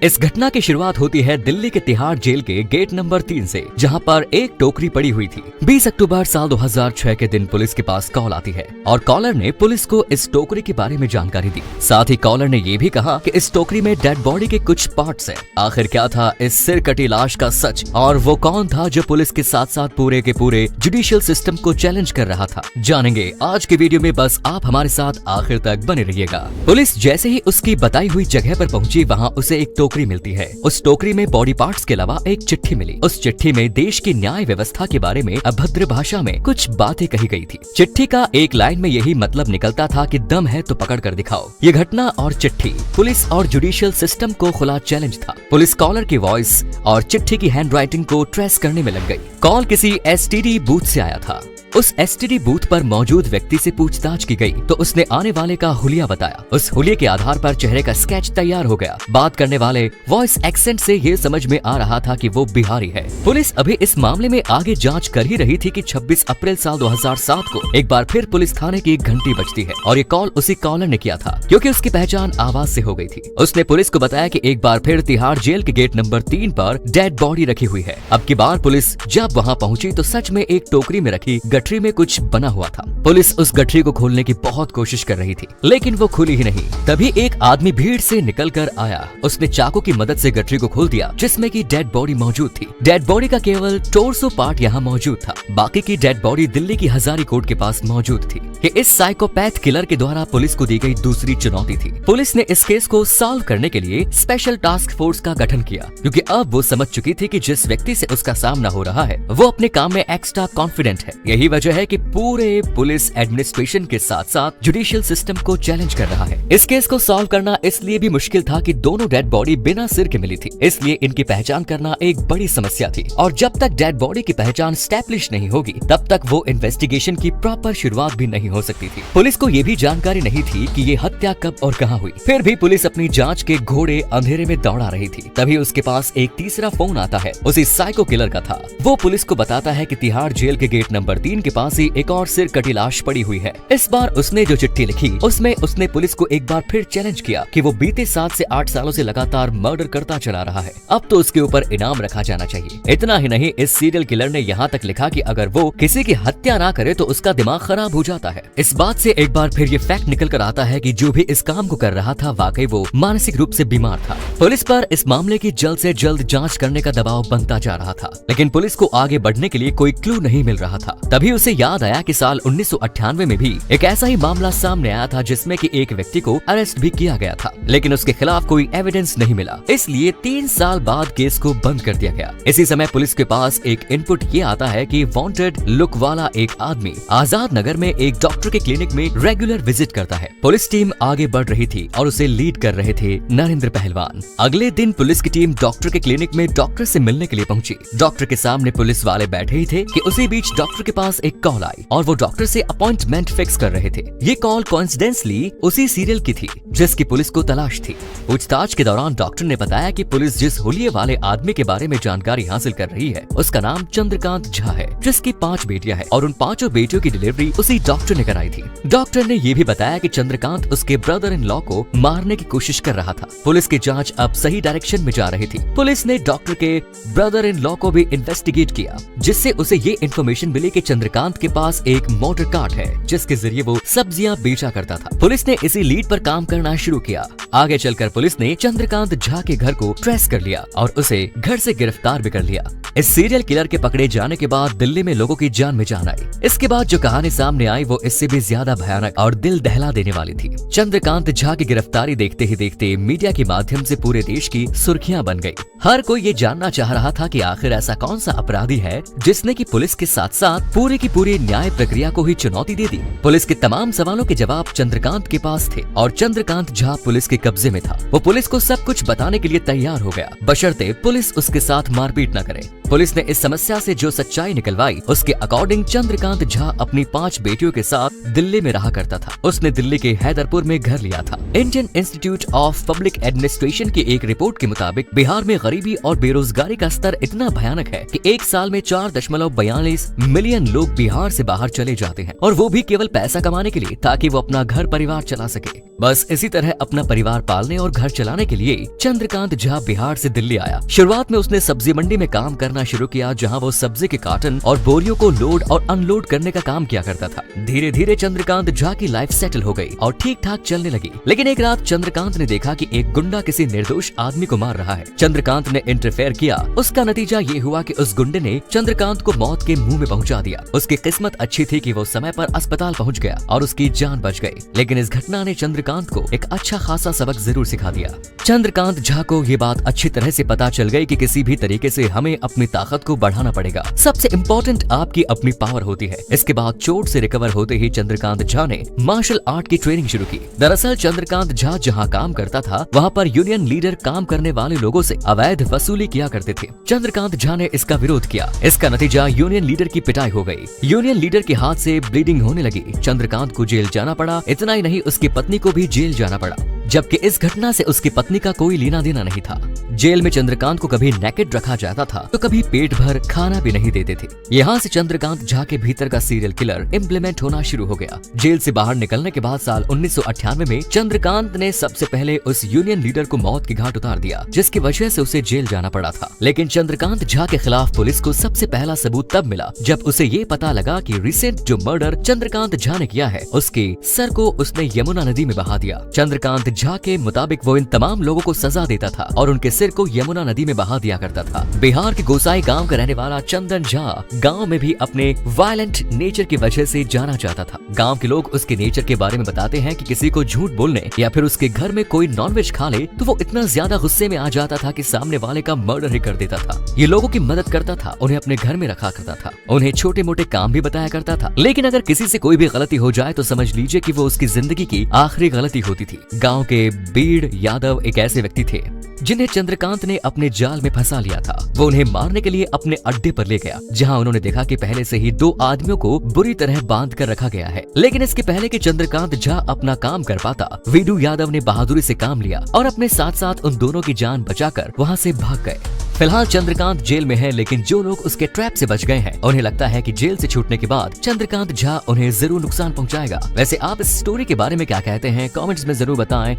इस घटना की शुरुआत होती है दिल्ली के तिहाड़ जेल के गेट नंबर 3 से, जहां पर एक टोकरी पड़ी हुई थी। 20 अक्टूबर साल 2006 के दिन पुलिस के पास कॉल आती है और कॉलर ने पुलिस को इस टोकरी के बारे में जानकारी दी। साथ ही कॉलर ने ये भी कहा कि इस टोकरी में डेड बॉडी के कुछ पार्ट्स हैं। आखिर क्या था इस सिर कटी लाश का सच, और वो कौन था जो पुलिस के साथ साथ पूरे के पूरे जुडिशियल सिस्टम को चैलेंज कर रहा था, जानेंगे आज के वीडियो में। बस आप हमारे साथ आखिर तक बने रहिएगा। पुलिस जैसे ही उसकी बताई हुई जगह पर पहुंची, वहाँ उसे एक टोकरी मिलती है। उस टोकरी में बॉडी पार्ट्स के अलावा एक चिट्ठी मिली। उस चिट्ठी में देश की न्याय व्यवस्था के बारे में अभद्र भाषा में कुछ बातें कही गई थी। चिट्ठी का एक लाइन में यही मतलब निकलता था कि दम है तो पकड़ कर दिखाओ। ये घटना और चिट्ठी पुलिस और जुडिशियल सिस्टम को खुला चैलेंज था। पुलिस कॉलर की वॉइस और चिट्ठी की हैंडराइटिंग को ट्रेस करने में लग गई। कॉल किसी एसटीडी बूथ से आया था। उस एसटीडी बूथ पर मौजूद व्यक्ति से पूछताछ की गई तो उसने आने वाले का हुलिया बताया। उस हुलिये के आधार पर चेहरे का स्केच तैयार हो गया। बात करने वाले वॉइस एक्सेंट से ये समझ में आ रहा था कि वो बिहारी है। पुलिस अभी इस मामले में आगे जांच कर ही रही थी कि 26 अप्रैल साल 2007 को एक बार फिर पुलिस थाने की घंटी बजती है और ये कॉल उसी कॉलर ने किया था, क्योंकि उसकी पहचान आवाज से हो गई थी। उसने पुलिस को बताया कि एक बार फिर तिहाड़ जेल के गेट नंबर 3 पर डेड बॉडी रखी हुई है। अब की बार पुलिस जब वहाँ पहुंची तो सच में एक टोकरी में रखी गठरी में कुछ बना हुआ था। पुलिस उस गठरी को खोलने की बहुत कोशिश कर रही थी, लेकिन वो खुली ही नहीं। तभी एक आदमी भीड़ से निकल कर आया। उसने चाकू की मदद से गठरी को खोल दिया, जिसमें की डेड बॉडी मौजूद थी। डेड बॉडी का केवल टोर्सो पार्ट यहाँ मौजूद था। बाकी की डेड बॉडी दिल्ली की हजारी कोर्ट के पास मौजूद थी। कि इस साइकोपैथ किलर के द्वारा पुलिस को दी गई दूसरी चुनौती थी। पुलिस ने इस केस को सॉल्व करने के लिए स्पेशल टास्क फोर्स का गठन किया, क्योंकि अब वो समझ चुकी थी कि जिस व्यक्ति से उसका सामना हो रहा है वो अपने काम में एक्स्ट्रा कॉन्फिडेंट है। यही वजह है कि पूरे पुलिस एडमिनिस्ट्रेशन के साथ साथ जुडिशियल सिस्टम को चैलेंज कर रहा है। इस केस को सॉल्व करना इसलिए भी मुश्किल था कि दोनों डेड बॉडी बिना सिर के मिली थी, इसलिए इनकी पहचान करना एक बड़ी समस्या थी। और जब तक डेड बॉडी की पहचान स्टैब्लिश नहीं होगी तब तक वो इन्वेस्टिगेशन की प्रॉपर शुरुआत भी नहीं हो सकती थी। पुलिस को ये भी जानकारी नहीं थी कि ये हत्या कब और कहाँ हुई। फिर भी पुलिस अपनी जांच के घोड़े अंधेरे में दौड़ा रही थी। तभी उसके पास एक तीसरा फोन आता है, उसी साइको किलर का था। वो पुलिस को बताता है कि तिहाड़ जेल के गेट नंबर 3 के पास ही एक और सिर कटी लाश पड़ी हुई है। इस बार उसने जो चिट्ठी लिखी उसमें उसने पुलिस को एक बार फिर चैलेंज किया कि वो बीते 7 से 8 सालों से लगातार मर्डर करता चला रहा है। अब तो उसके ऊपर इनाम रखा जाना चाहिए। इतना ही नहीं, इस सीरियल किलर ने यहाँ तक लिखा कि अगर वो किसी की हत्या ना करे तो उसका दिमाग खराब हो जाता है। इस बात से एक बार फिर ये फैक्ट निकल कर आता है कि जो भी इस काम को कर रहा था वाकई वो मानसिक रूप से बीमार था। पुलिस पर इस मामले की जल्द से जल्द जांच करने का दबाव बनता जा रहा था, लेकिन पुलिस को आगे बढ़ने के लिए कोई क्लू नहीं मिल रहा था। तभी उसे याद आया कि साल 1998 में भी एक ऐसा ही मामला सामने आया था, जिसमें कि एक व्यक्ति को अरेस्ट भी किया गया था, लेकिन उसके खिलाफ कोई एविडेंस नहीं मिला। इसलिए 3 साल बाद केस को बंद कर दिया गया। इसी समय पुलिस के पास एक इनपुट ये आता है कि वांटेड लुक वाला एक आदमी आजाद नगर में एक डॉक्टर के क्लिनिक में रेगुलर विजिट करता है। पुलिस टीम आगे बढ़ रही थी और उसे लीड कर रहे थे नरेंद्र पहलवान। अगले दिन पुलिस की टीम डॉक्टर के क्लिनिक में डॉक्टर से मिलने के लिए पहुंची। डॉक्टर के सामने पुलिस वाले बैठे ही थे कि उसी बीच डॉक्टर के पास एक कॉल आई और वो डॉक्टर से अपॉइंटमेंट फिक्स कर रहे थे। ये कॉल कोइंसिडेंटली उसी सीरियल की थी जिसकी पुलिस को तलाश थी। पूछताछ के दौरान डॉक्टर ने बताया कि पुलिस जिस हुलिये वाले आदमी के बारे में जानकारी हासिल कर रही है उसका नाम चंद्रकांत झा है, जिसकी 5 बेटियां हैं और उन 5 बेटियों की डिलीवरी उसी डॉक्टर ने कराई थी। डॉक्टर ने ये भी बताया कि चंद्रकांत उसके ब्रदर इन लॉ को मारने की कोशिश कर रहा था। पुलिस की जांच अब सही डायरेक्शन में जा रही थी। पुलिस ने डॉक्टर के ब्रदर इन लॉ को भी इन्वेस्टिगेट किया, जिससे उसे ये इन्फॉर्मेशन मिली कि चंद्रकांत के पास एक मोटर कार्ट है जिसके जरिए वो सब्जियां बेचा करता था। पुलिस ने इसी लीड पर काम करना शुरू किया। आगे चलकर पुलिस ने चंद्रकांत झा के घर को ट्रेस कर लिया और उसे घर से गिरफ्तार भी कर लिया। इस सीरियल किलर के पकड़े जाने के बाद दिल्ली में लोगों की जान में जान आई। इसके बाद जो कहानी सामने आई वो इससे भी ज्यादा भयानक और दिल दहला देने वाली थी। चंद्रकांत झा की गिरफ्तारी देखते ही देखते मीडिया के माध्यम से पूरे देश की सुर्खियां बन गई। हर कोई ये जानना चाह रहा था कि आखिर ऐसा कौन सा अपराधी है जिसने की पुलिस के साथ साथ पूरी की पूरी न्याय प्रक्रिया को ही चुनौती दे दी। पुलिस के तमाम सवालों के जवाब चंद्रकांत के पास थे और चंद्रकांत झा पुलिस के कब्जे में था। वो पुलिस को सब कुछ बताने के लिए तैयार हो गया, बशर्ते पुलिस उसके साथ मारपीट न करे। पुलिस ने इस समस्या से जो सच्चाई निकलवाई उसके अकॉर्डिंग चंद्रकांत झा अपनी 5 बेटियों के साथ दिल्ली में रहा करता था। उसने दिल्ली के हैदरपुर में घर लिया था। Indian institute of public administration की एक रिपोर्ट के मुताबिक बिहार में गरीबी और बेरोजगारी का स्तर इतना भयानक है कि एक साल में 4.42 मिलियन लोग बिहार से बाहर चले जाते हैं, और वो भी केवल पैसा कमाने के लिए, ताकि वो अपना घर परिवार चला सके। बस इसी तरह अपना परिवार पालने और घर चलाने के लिए चंद्रकांत झा बिहार से दिल्ली आया। शुरुआत में उसने सब्जी मंडी में काम करना शुरू किया, जहां वो सब्जी के कार्टन और बोरियों को लोड और अनलोड करने का काम किया करता था। धीरे धीरे चंद्रकांत झा की लाइफ सेटल हो गई और ठीक ठाक चलने लगी। लेकिन एक रात चंद्रकांत ने देखा कि एक गुंडा किसी निर्दोष आदमी को मार रहा है। चंद्रकांत ने इंटरफेयर किया। उसका नतीजा ये हुआ कि उस गुंडे ने चंद्रकांत को मौत के मुंह में पहुंचा दिया। उसकी किस्मत अच्छी थी कि वो समय पर अस्पताल पहुंच गया और उसकी जान बच गई। लेकिन इस घटना ने चंद्रकांत को एक अच्छा खासा सबक जरूर सिखा दिया। चंद्रकांत झा को ये बात अच्छी तरह से पता चल गई कि किसी भी तरीके से हमें अपनी ताकत को बढ़ाना पड़ेगा। सबसे इम्पोर्टेंट आपकी अपनी पावर होती है। इसके बाद चोट से रिकवर होते ही चंद्रकांत झा ने मार्शल आर्ट की ट्रेनिंग शुरू की। दरअसल चंद्रकांत झा जहाँ काम करता था वहाँ पर यूनियन लीडर काम करने वाले लोगों से अवैध वसूली किया करते थे। चंद्रकांत झा ने इसका विरोध किया। इसका नतीजा यूनियन लीडर की पिटाई हो गई। यूनियन लीडर के हाथ से ब्लीडिंग होने लगी। चंद्रकांत को जेल जाना पड़ा। इतना ही नहीं, उसकी पत्नी को भी जेल जाना पड़ा, जबकि इस घटना से उसकी पत्नी का कोई लेना देना नहीं था। जेल में चंद्रकांत को कभी नेकेड रखा जाता था तो कभी पेट भर खाना भी नहीं देते थे। यहाँ से चंद्रकांत झा के भीतर का सीरियल किलर इम्प्लीमेंट होना शुरू हो गया। जेल से बाहर निकलने के बाद साल 1998 में चंद्रकांत ने सबसे पहले उस यूनियन लीडर को मौत की घाट उतार दिया, जिसकी वजह से उसे जेल जाना पड़ा था। लेकिन चंद्रकांत झा के खिलाफ पुलिस को सबसे पहला सबूत तब मिला जब उसे ये पता लगा कि रिसेंट जो मर्डर चंद्रकांत झा ने किया है उसके सर को उसने यमुना नदी में बहा दिया। चंद्रकांत झा के मुताबिक वो इन तमाम लोगों को सजा देता था और उनके सिर को यमुना नदी में बहा दिया करता था। बिहार के गोसाई गांव का रहने वाला चंदन झा गांव में भी अपने वायलेंट नेचर की वजह से जाना जाता था। गांव के लोग उसके नेचर के बारे में बताते हैं कि किसी को झूठ बोलने या फिर उसके घर में कोई नॉनवेज खा ले तो वो इतना ज्यादा गुस्से में आ जाता था कि सामने वाले का मर्डर ही कर देता था। ये लोगों की मदद करता था, उन्हें अपने घर में रखा करता था, उन्हें छोटे मोटे काम भी बताया करता था। लेकिन अगर किसी से कोई भी गलती हो जाए तो समझ लीजिए कि वो उसकी जिंदगी की आखिरी गलती होती थी। गाँव के बीड़ यादव एक ऐसे व्यक्ति थे जिन्हें चंद्रकांत ने अपने जाल में फंसा लिया था। वो उन्हें मारने के लिए अपने अड्डे पर ले गया, जहां उन्होंने देखा कि पहले से ही 2 आदमियों को बुरी तरह बांध कर रखा गया है। लेकिन इसके पहले कि चंद्रकांत झा अपना काम कर पाता, वीडू यादव ने बहादुरी से काम लिया और अपने साथ साथ उन दोनों की जान बचाकर वहां से भाग गए। फिलहाल चंद्रकांत जेल में है, लेकिन जो लोग उसके ट्रैप से बच गए हैं उन्हें लगता है कि जेल से छूटने के बाद चंद्रकांत झा उन्हें जरूर नुकसान पहुंचाएगा। वैसे आप इस स्टोरी के बारे में क्या कहते हैं, कमेंट्स में जरूर बताएं।